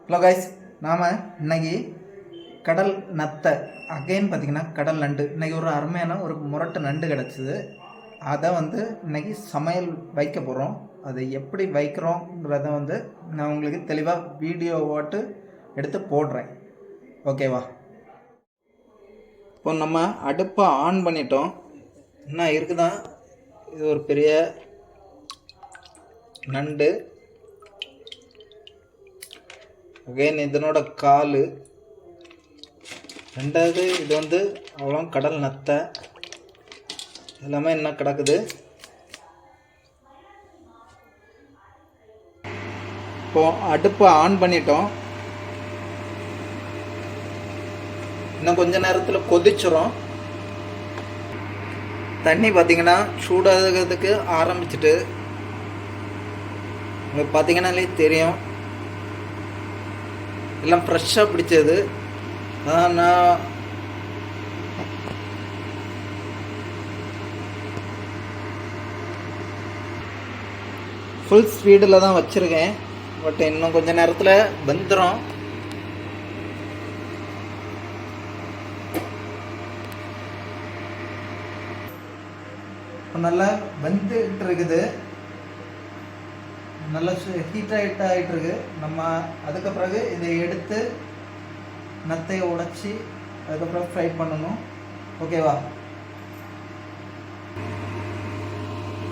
Hello guys, நாம் இன்னைக்கு கடல் நத்தை அகைன் பார்த்திங்கன்னா கடல் நண்டு இன்றைக்கி ஒரு அருமையான ஒரு முரட்டு நண்டு கிடச்சிது. அதை இன்னைக்கு சமையல் வைக்க போகிறோம். அதை எப்படி வைக்கிறோங்கிறத நான் உங்களுக்கு தெளிவாக வீடியோ ஓட்டு எடுத்து போடுறேன். ஓகேவா? இப்போ நம்ம அடுப்பை ஆன் பண்ணிட்டோம். என்ன இருக்குதான், இது ஒரு பெரிய நண்டு. அகைன் இதனோட கால். ரெண்டாவது இது அவ்வளோ கடல் நத்தை எல்லாமே என்ன கிடக்குது. இப்போ அடுப்பை ஆன் பண்ணிட்டோம். இன்னும் கொஞ்ச நேரத்தில் கொதிச்சிரும். தண்ணி பார்த்திங்கன்னா சூடாகிறதுக்கு ஆரம்பிச்சிட்டு உங்களுக்கு பார்த்தீங்கன்னாலே தெரியும், எல்லாம் ஃப்ரெஷ்ஷாக பிடிச்சது. நான் ஃபுல் ஸ்பீடில் தான் வச்சுருக்கேன். பட் இன்னும் கொஞ்சம் நேரத்தில் வெந்துடும். இப்போ நல்லா வெந்துட்டு இருக்குது, நல்லா ஹீட் ஆகிட்டுருக்கு. நம்ம அதுக்கு பிறகு இதை எடுத்து நத்தையை உடைச்சி அதுக்கப்புறம் ஃப்ரை பண்ணணும். ஓகேவா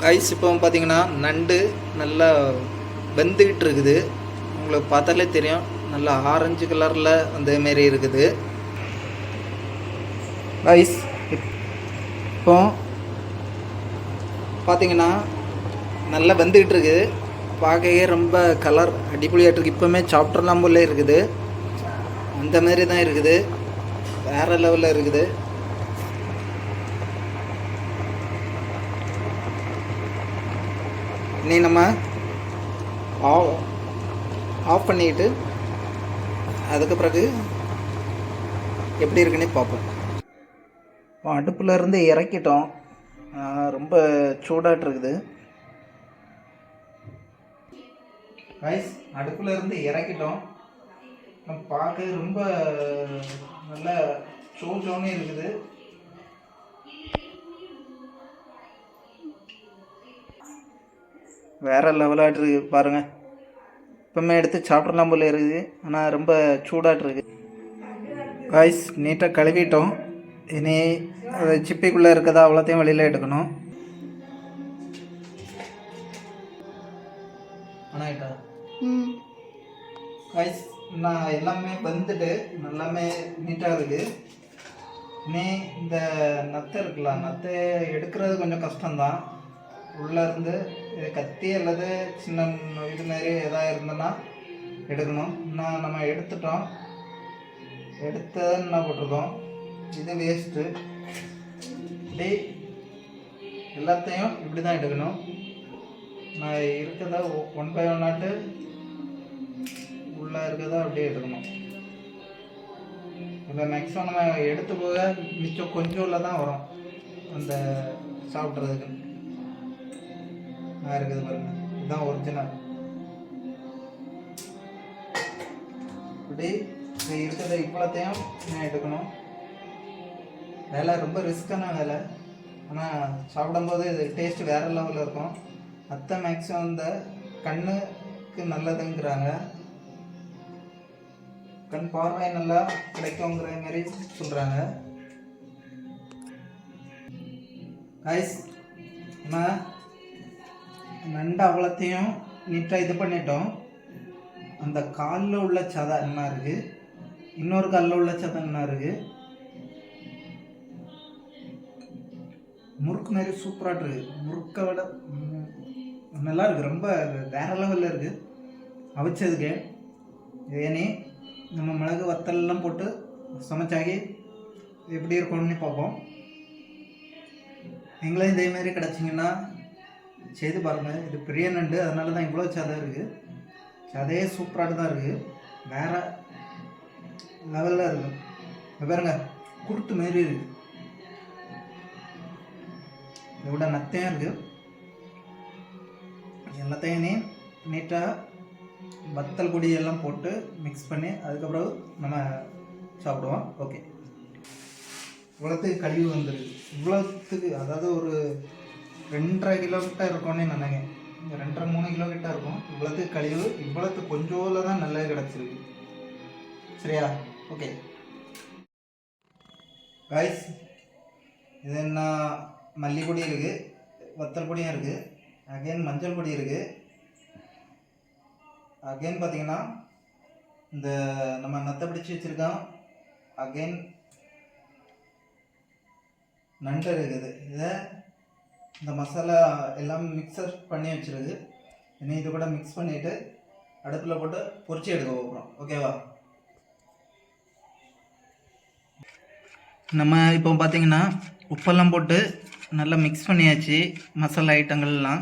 கைஸ்? இப்போ பார்த்தீங்கன்னா நண்டு நல்லா வெந்துக்கிட்டு இருக்குது. உங்களுக்கு பார்த்தாலே தெரியும், நல்லா ஆரஞ்சு கலரில் மாரி இருக்குது கைஸ். இப்போ பார்த்தீங்கன்னா நல்லா வெந்துக்கிட்டு இருக்குது. பார்க்கவே ரொம்ப கலர் அடிப்பொலியாகிட்டுருக்கு. இப்போவுமே சாப்பிட்றலாம் போல இருக்குது. அந்த மாதிரி தான் இருக்குது, வேறு லெவலில் இருக்குது. இனி நம்ம ஆஃப் பண்ணிக்கிட்டு அதுக்கு பிறகு எப்படி இருக்குன்னே பார்ப்போம். அடுப்பில் இருந்து இறக்கிட்டோம். ரொம்ப சூடாகிட்டு இருக்குது ரைஸ். அடுப்பில் இருந்து இறக்கிட்டோம். பார்க்க ரொம்ப நல்லா சோன்னு இருக்குது. வேற லெவலாகிட்டு இருக்குது பாருங்கள். இப்போமே எடுத்து சாப்பிட்றலாம் போல இருக்குது, ஆனால் ரொம்ப சூடாகிட்டு இருக்குது காய்ஸ். நீட்டாக கழுவிட்டோம். இனி அது சிப்பிக்குள்ளே இருக்கதா அவ்வளோத்தையும் வெளியில் எடுக்கணும். ஆனாயிட்டா காய்ஸ், நான் எல்லாமே வந்துட்டு நல்லாமே நீட்டாக இருக்குது. இனி இந்த நத்தை இருக்கலாம், நத்தை எடுக்கிறது கொஞ்சம் கஷ்டம்தான். உள்ளேருந்து கத்தி அல்லது சின்ன இது மாதிரி எதாவது இருந்ததுன்னா எடுக்கணும். இன்னும் நம்ம எடுத்துட்டோம். எடுத்ததுன்னு என்ன போட்டிருக்கோம், இது வேஸ்ட்டு. இப்படி எல்லாத்தையும் இப்படி தான் எடுக்கணும். நான் இருக்கிறத 1 by 1 நாட்டு உள்ளே இருக்கிறதா அப்படியே எடுக்கணும். இப்போ மேக்ஸிமம் நம்ம எடுத்து போக மிச்சம் கொஞ்சம் உள்ள தான் வரும் அந்த சாப்பிட்றதுக்கு. நான் இருக்குது பாருங்கள், இதுதான் ஒரிஜினல். இப்படி இருக்கிறத இவ்வளோத்தையும் நான் எடுக்கணும். வேலை ரொம்ப ரிஸ்க்கான வேலை, ஆனால் சாப்பிடும்போது இது டேஸ்ட்டு வேறு லெவலில் இருக்கும். அத்தை மேக்ஸிமம் இந்த கண்ணுக்கு நல்லதுங்கிறாங்க, கண் பார்வை நல்லா கிடைக்குங்கிற மாதிரி சொல்கிறாங்க கைஸ். நம்ம நண்டு அவ்வளோத்தையும் நீட்டாக இது பண்ணிட்டோம். அந்த காலில் உள்ள சதை என்ன இருக்குது, இன்னொரு காலில் உள்ள சதை என்ன இருக்குது, முறுக்கு மாதிரி சூப்பராக இருக்குது. முறுக்கை விட நல்லா இருக்குது, ரொம்ப வேறு லெவலில் இருக்குது அவிச்சதுக்கு. ஏனே நம்ம மிளகு வத்தல்லாம் போட்டு சமைச்சாக்கி எப்படி இருக்கணும்னு பார்ப்போம். நீங்களும் இதேமாரி கிடச்சிங்கன்னா செய்து பாருங்கள். இது பெரிய நண்டு, அதனால தான் இவ்வளோ சதை இருக்குது. சதையே சூப்பராக தான் இருக்குது, வேறு லெவலில் இருக்குது. பாருங்க, குருத்து மாரி இருக்குது. இதோட நத்தையும் இருக்குது. எல்லாத்தையும் நீட்டாக வத்தல் பொடி எல்லாம் போட்டு மிக்ஸ் பண்ணி அதுக்கப்புறம் நம்ம சாப்பிடுவோம். ஓகே, இவ்வளோத்துக்கு கழிவு வந்துருக்கு. இவ்வளோத்துக்கு அதாவது ஒரு 2.5 கிலோ கிட்ட இருக்கும்னு நினைக்கிறேன். 2.5-3 கிலோ கிட்ட இருக்கும். இவ்வளோத்துக்கு கழிவு, இவ்வளோத்துக்கு கொஞ்சோல தான் நல்லா கிடச்சிருக்கு. சரியா? ஓகே காய்ஸ், இது என்ன, மல்லிப்பொடி இருக்குது, வத்தல் பொடியும் இருக்குது, அகைன் மஞ்சள் பொடி இருக்குது, அகைன் பார்த்தீங்கன்னா இந்த நம்ம நத்தை பிடிச்சி வச்சுருக்கோம், அகைன் நண்டு இருக்குது. இதை இந்த மசாலா எல்லாம் மிக்சர் பண்ணி வச்சுருக்கு. இனி இது கூட மிக்ஸ் பண்ணிவிட்டு அடுப்பில் போட்டு பொரிச்சு எடுக்க போகிறோம். ஓகேவா? நம்ம இப்போ பார்த்தீங்கன்னா உப்பெல்லாம் போட்டு நல்லா மிக்ஸ் பண்ணியாச்சு மசாலா ஐட்டங்கள்லாம்.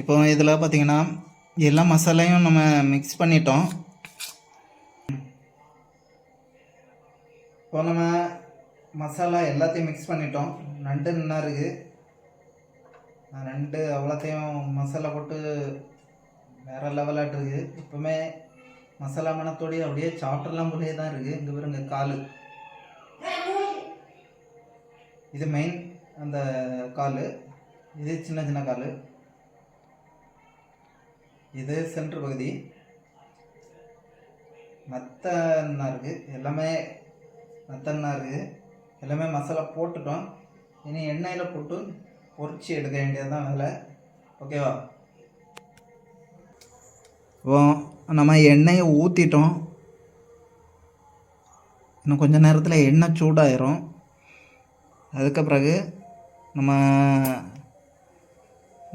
இப்போ இதில் பார்த்தீங்கன்னா எல்லா மசாலையும் நம்ம மிக்ஸ் பண்ணிட்டோம். இப்போ நம்ம மசாலா எல்லாத்தையும் மிக்ஸ் பண்ணிட்டோம். நண்டு என்ன இருக்குது, நண்டு அவ்வளோத்தையும் மசாலா போட்டு வேறு லெவலாக இருக்குது. இப்போவுமே மசாலா மணத்தோடைய அப்படியே சாப்பிட்றலாம் போலே தான் இருக்குது. இங்கே பாருங்க கால், இது மெயின் அந்த கால், இது சின்ன சின்ன கால், இது சென்ட்ரு பகுதி. நத்தன்னா இருக்குது, எல்லாமே நத்தன்னா இருக்குது. எல்லாமே மசாலா போட்டுட்டோம். இனி எண்ணெயில் போட்டு பொரிச்சு எடுக்க வேண்டியது தான் வேலை. ஓகேவா? இப்போ நம்ம எண்ணெயை ஊற்றிட்டோம். இன்னும் கொஞ்சம் நேரத்தில் எண்ணெய் சூடாயிரும். அதுக்கு பிறகு நம்ம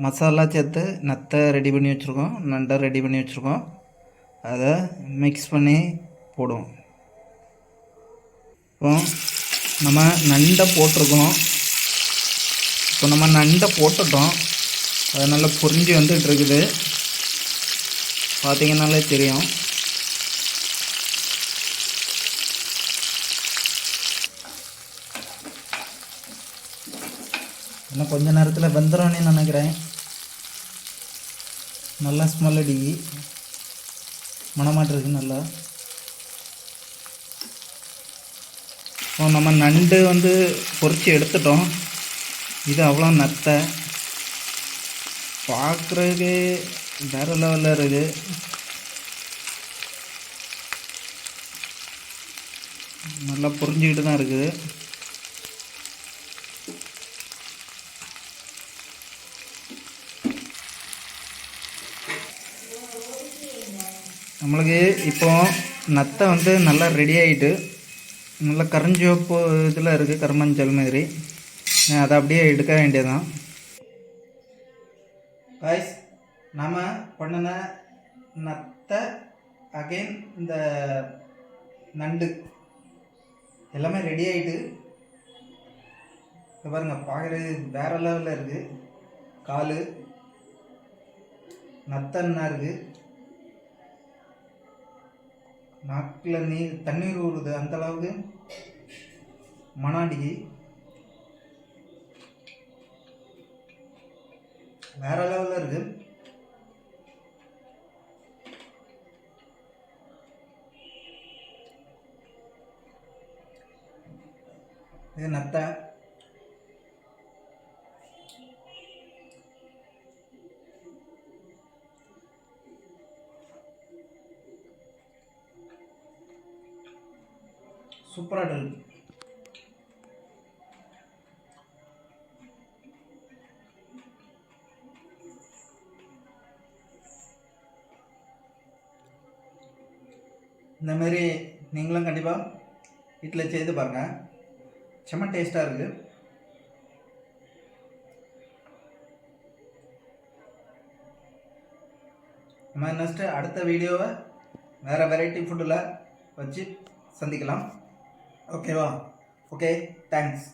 மசாலா சேர்த்து நத்தை ரெடி பண்ணி வச்சுருக்கோம், நண்டை ரெடி பண்ணி வச்சுருக்கோம், அதை மிக்ஸ் பண்ணி போடுவோம். இப்போ நம்ம நண்டை போட்டிருக்கோம். இப்போ நம்ம நண்டை போட்டுட்டோம். அது நல்லா பொரிஞ்சு வந்துட்டு இருக்குது, பார்த்தீங்கன்னாலே தெரியும். இன்னும் கொஞ்ச நேரத்தில் வெந்துடும்னு நினைக்கிறேன். நல்லா ஸ்மெல் அடிக்கி மணமாட்டிருக்கு நல்லா. இப்போ நம்ம நண்டு வந்து பொரிச்சு எடுத்துட்டோம். இது அவ்வளோ நத்தை, பார்க்குறதுக்கு வேறு லெவலில் இருக்குது. நல்லா பொரிஞ்சிக்கிட்டு தான் இருக்குது. நம்மளுக்கு இப்போ நத்தை வந்து நல்லா ரெடி ஆகிட்டு நல்லா கருஞ்சிவப்பு இதில் இருக்குது, கருமஞ்சள் மாதிரி. அதை அப்படியே எடுக்க வேண்டியதுதான். காய்ஸ், நாம் பண்ணின நத்தை அகைன் இந்த நண்டு எல்லாமே ரெடி ஆகிட்டு பாருங்கள், பார்க்குறது வேறு லெவலில் இருக்குது. கால் நத்தன்னா இருக்குது, நாக்கில் தண்ணீர் ஊறுது அந்த அளவுக்கு மணாடிக்கு வேற லெவலில் இருக்கு. இது நத்தை. சூப்பராக இருக்கு. இந்த மாதிரி நீங்களும் கண்டிப்பாக வீட்டில் செய்து பாருங்கள், செம்ம டேஸ்ட்டாக இருக்குது. நம்ம நெக்ஸ்ட்டு அடுத்த வீடியோவை வேறு வெரைட்டி ஃபுட்டில் வச்சு சந்திக்கலாம். ஓகேவா? Okay, thanks.